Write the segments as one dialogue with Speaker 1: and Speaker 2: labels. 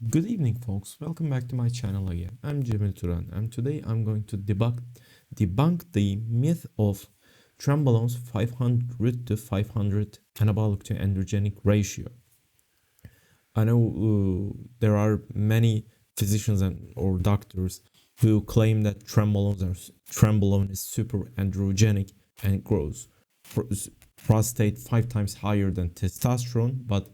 Speaker 1: Good evening, folks. Welcome back to my channel again. I'm Cemil Turan, and today I'm going to debunk the myth of Trenbolone's 500 to 500 anabolic to androgenic ratio. I know there are many physicians or doctors who claim that Trenbolone is super androgenic and it grows prostate 5 times higher than testosterone, but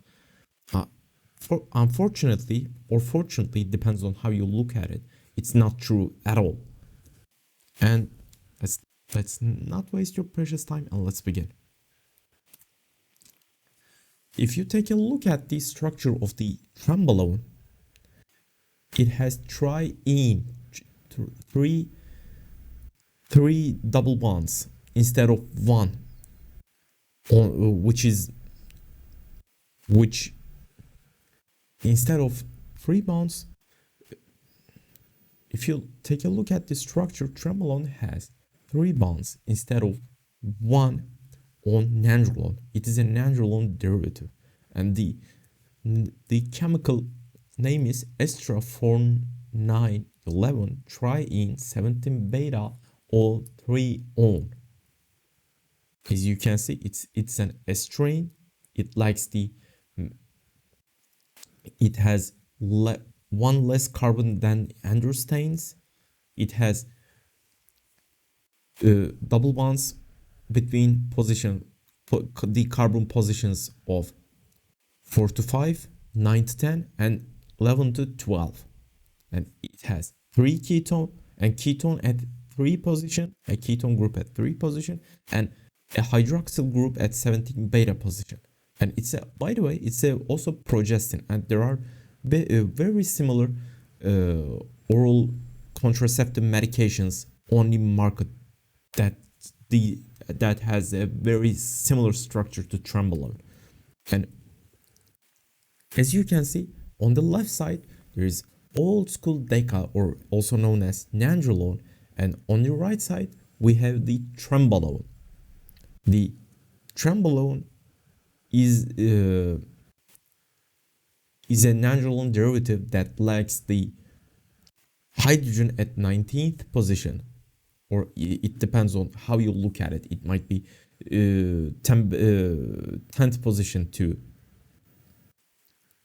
Speaker 1: unfortunately or fortunately, depends on how you look at it, it's not true at all. And let's not waste your precious time and let's begin. If you take a look at the structure of the Trenbolone, it has three double bonds instead of one, which instead of 3 bonds. If you take a look at the structure, Trenbolone has 3 bonds instead of one on nandrolone. It is a nandrolone derivative, and the chemical name is estra 4911 triene 17 beta all 3-on. As you can see, it's an estrane. It has one less carbon than androstanes. It has double bonds between the carbon positions of 4 to 5, 9 to 10, and 11 to 12. And it has 3 ketone and ketone at 3 position, a ketone group at 3 position, and a hydroxyl group at 17 beta position. And by the way, it's also progestin, and there are very similar oral contraceptive medications on the market that has a very similar structure to Trenbolone. And as you can see, on the left side there is old school deca, or also known as nandrolone, and on the right side we have the Trenbolone. The Trenbolone is a nandrolone derivative that lacks the hydrogen at 19th position, or it depends on how you look at it. It might be 10th position too.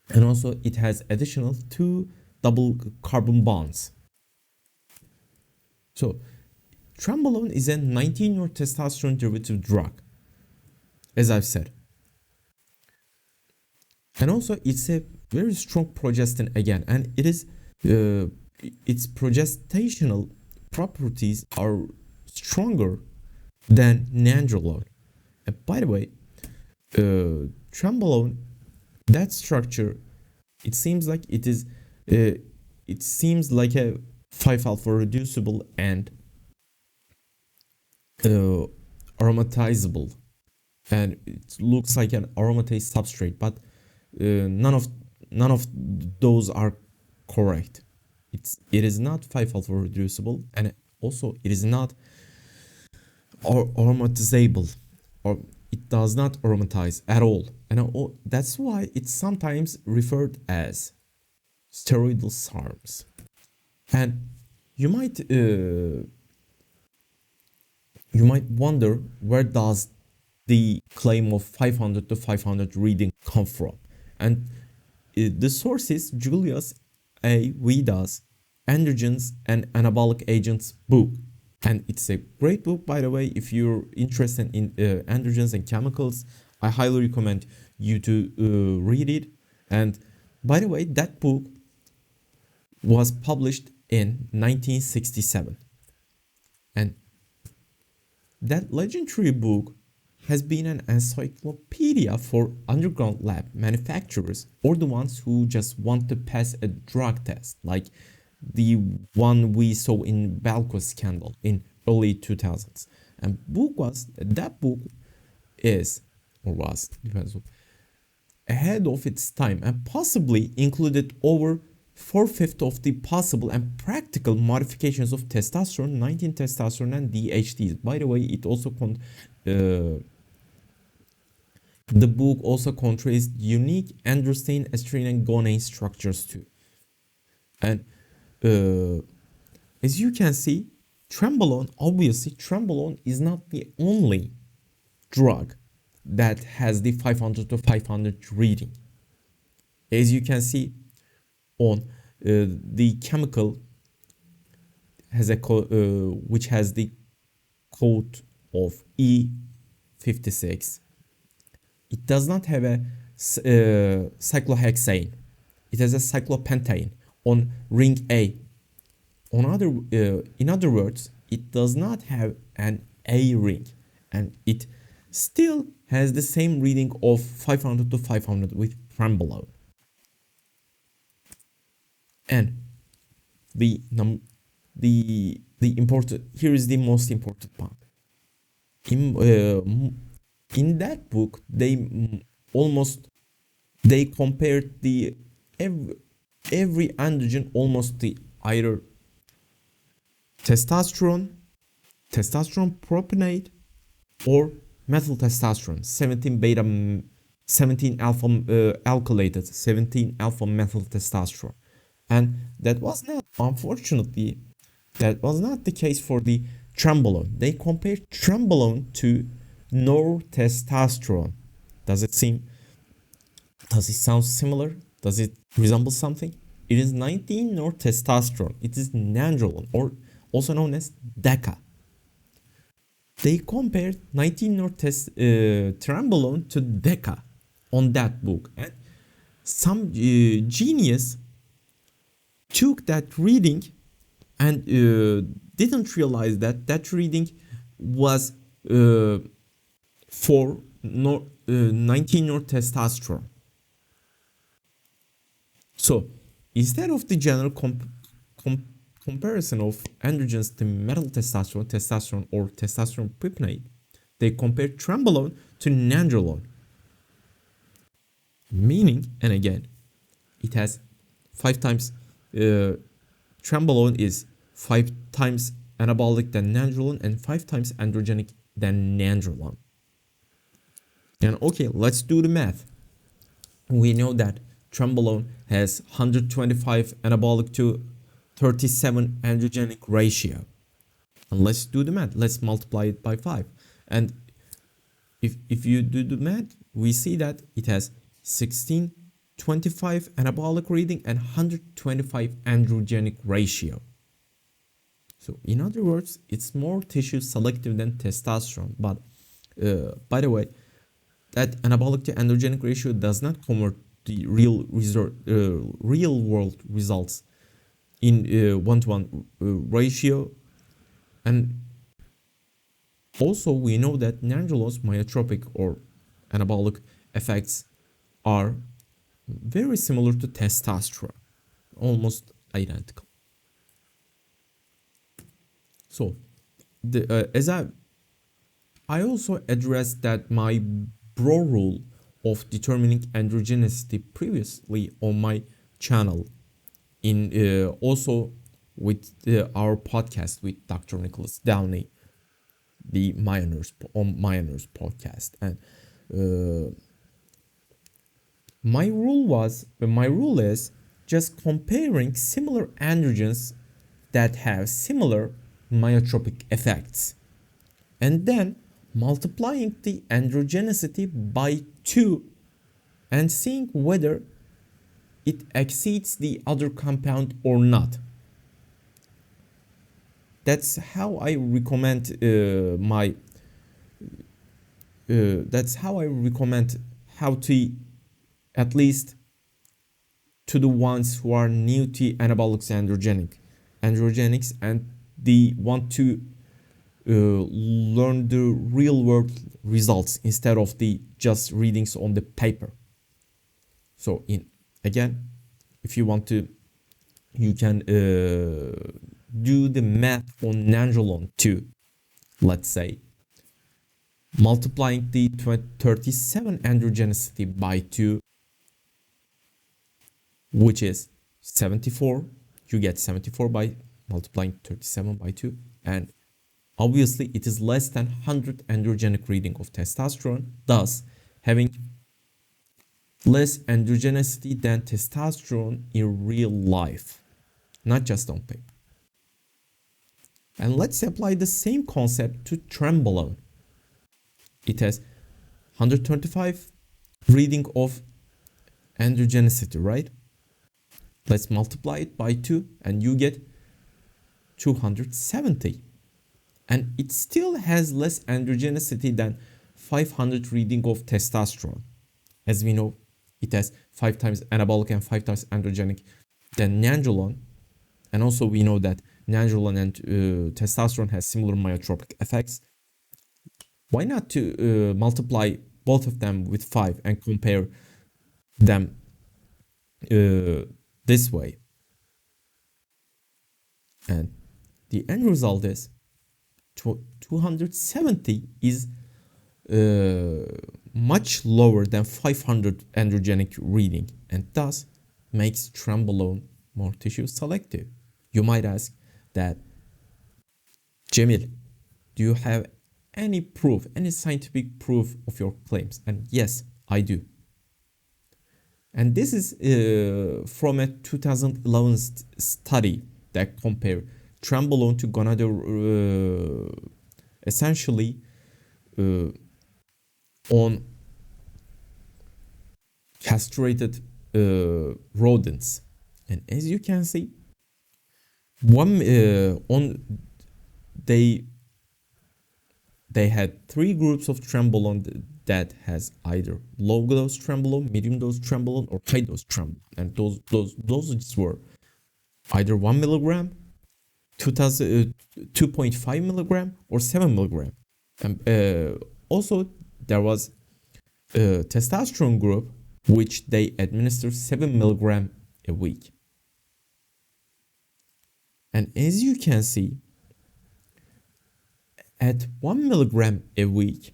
Speaker 1: And also it has additional 2 double carbon bonds. So Trenbolone is a 19-year testosterone derivative drug, as I've said. And also it's a very strong progestin again, and its progestational properties are stronger than nandrolone. And by the way, Trenbolone, that structure, it seems like a 5-alpha reducible and aromatizable, and it looks like an aromatase substrate, but none of those are correct. It is not 5-alpha reducible, and also it is not aromatizable, or it does not aromatize at all. And that's why it's sometimes referred as steroidal SARMs. And you might wonder, where does the claim of 500 to 500 reading come from? And the source is Julius A. Vida's Androgens and Anabolic Agents book. And it's a great book, by the way. If you're interested in androgens and chemicals, I highly recommend you to read it. And by the way, that book was published in 1967. And that legendary book has been an encyclopedia for underground lab manufacturers, or the ones who just want to pass a drug test, like the one we saw in Balco scandal in early 2000s. And that book was ahead of its time, and possibly included over 4/5 of the possible and practical modifications of testosterone, 19-testosterone, and DHTs. By the way, the book also contains unique androstenedione, estradiol, and gonane structures too. And uh, as you can see, Trenbolone is not the only drug that has the 500 to 500 reading. As you can see on the chemical has which has the code of E56. It does not have a cyclohexane. It has a cyclopentane on ring A. In other words, it does not have an A ring, and it still has the same reading of 500 to 500 with Trenbolone. And the important here is the most important part. In that book, they compared the every androgen almost the either testosterone propionate, or methyl testosterone, 17 alpha alkylated 17 alpha methyl testosterone. And that was not, unfortunately, that was not the case for the Trenbolone. They compared Trenbolone to nortestosterone. Does it sound similar? Does it resemble something? It is 19 nortestosterone. It is nandrolone, or also known as DECA. They compared 19 Trenbolone to DECA on that book, and some genius took that reading and didn't realize that reading was for 19 nortestosterone. So instead of the general comparison of androgens to methyl testosterone, or testosterone propionate, they compared Trenbolone to nandrolone. Meaning, and again, it has 5 times, Trenbolone is 5 times anabolic than nandrolone and 5 times androgenic than nandrolone. And okay, let's do the math. We know that Trenbolone has 125 anabolic to 37 androgenic ratio. And let's do the math. Let's multiply it by 5. And if you do the math, we see that it has 1625 anabolic reading and 125 androgenic ratio. So in other words, it's more tissue selective than testosterone. But by the way, that anabolic to androgenic ratio does not convert the real world results in 1-to-1 ratio. And also we know that nandrolone's myotropic or anabolic effects are very similar to testosterone, almost identical. So as I also addressed that my bro rule of determining androgenicity previously on my channel, in also with our podcast with Dr. Nicholas Downey, the Myoners podcast. And my rule is just comparing similar androgens that have similar myotropic effects, and then multiplying the androgenicity by 2 and seeing whether it exceeds the other compound or not. That's how I recommend how to, at least to the ones who are new to anabolics androgenics and they want to learn the real world results instead of the just readings on the paper. So again, if you want to, you can do the math on nandrolone too. Let's say multiplying the 37 androgenicity by 2, which is 74. You get 74 by multiplying 37 by 2, and obviously it is less than 100 androgenic reading of testosterone, thus having less androgenicity than testosterone in real life. not just on paper. And let's apply the same concept to Trenbolone. It has 125 reading of androgenicity, right? Let's multiply it by 2 and you get 270. And it still has less androgenicity than 500 reading of testosterone. As we know, it has 5 times anabolic and 5 times androgenic than nandrolone. And also we know that nandrolone and testosterone has similar myotropic effects. Why not to multiply both of them with 5 and compare them this way? And the end result is 270 is much lower than 500 androgenic reading, and thus makes Trenbolone more tissue selective. You might ask that, Cemil, do you have any proof, any scientific proof of your claims? And yes, I do. And this is from a 2011 study that compared Trenbolone to gonadotropin, essentially on castrated rodents. And as you can see, they had 3 groups of Trenbolone that has either low dose Trenbolone, medium dose Trenbolone, or high dose Trenbolone, and those dosages were either 1 milligram, 2.5 milligram, or 7 milligram. And also there was a testosterone group which they administered 7 milligram a week. And as you can see, at 1 milligram a week,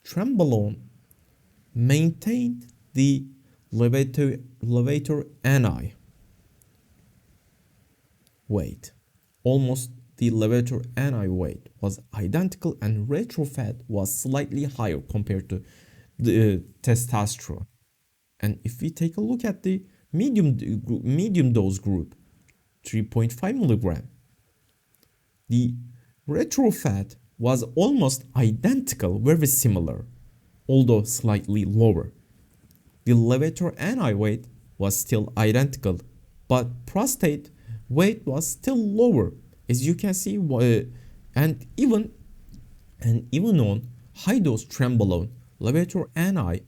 Speaker 1: Trenbolone maintained the levator ani weight. Almost the levator ani weight was identical, and retrofat was slightly higher compared to the testosterone. And if we take a look at the medium dose group, 3.5 milligram, the retrofat was almost identical, very similar, although slightly lower. The levator ani weight was still identical, but prostate weight was still lower, as you can see. And even on high dose Trenbolone, levator ani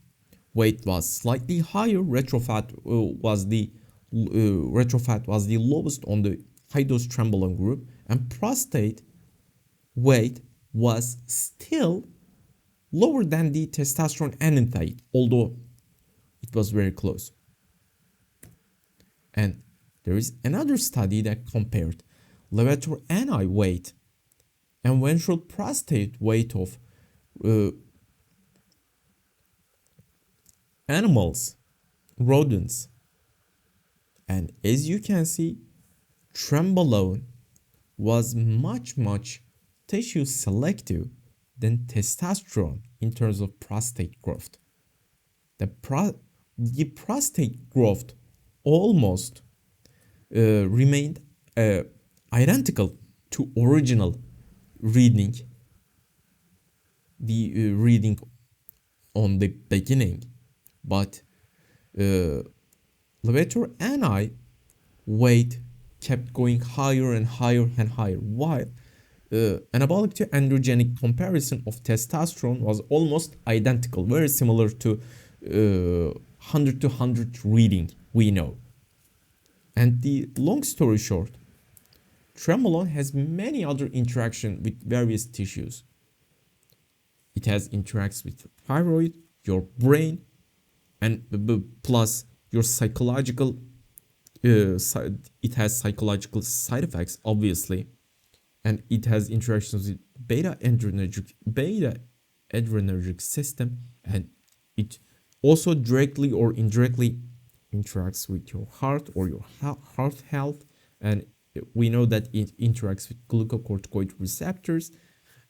Speaker 1: weight was slightly higher. Retrofat was the lowest on the high dose Trenbolone group, and prostate weight was still lower than the testosterone enanthate, although it was very close. And there is another study that compared levator ani weight and ventral prostate weight of animals, rodents. And as you can see, Trenbolone was much tissue selective than testosterone in terms of prostate growth. The prostate growth almost remained identical to original reading, the reading on the beginning, but levator ani weight kept going higher and higher and higher, while anabolic to androgenic comparison of testosterone was almost identical, very similar to 100 to 100 reading we know. And the long story short, Trenbolone has many other interactions with various tissues. It has interacts with thyroid, your brain, and plus your psychological. It has psychological side effects, obviously, and it has interactions with beta adrenergic system, and it also directly or indirectly interacts with your heart or your heart health, and we know that it interacts with glucocorticoid receptors,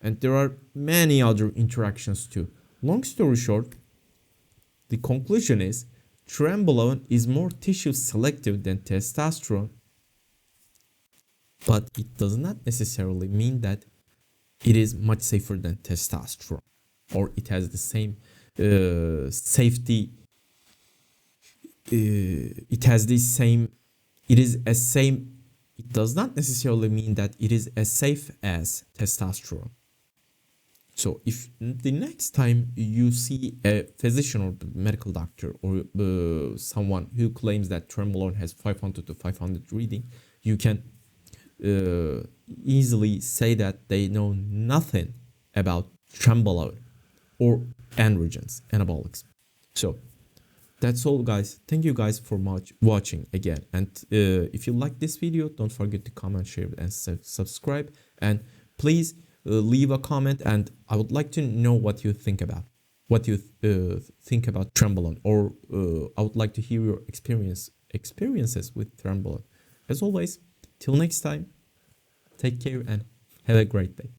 Speaker 1: and there are many other interactions too. Long story short, the conclusion is Trenbolone is more tissue selective than testosterone, but it does not necessarily mean that it is much safer than testosterone, or it has the same safety. It has the same. It is as same. It does not necessarily mean that it is as safe as testosterone. So if the next time you see a physician or medical doctor or someone who claims that Trenbolone has 500 to 500 reading, you can easily say that they know nothing about Trenbolone or androgens, anabolics. So that's all, guys. Thank you guys for watching again. And if you like this video, don't forget to comment, share, and subscribe. And please leave a comment. And I would like to know what you think about Trenbolone, or I would like to hear your experiences with Trenbolone. As always, till next time, take care and have a great day.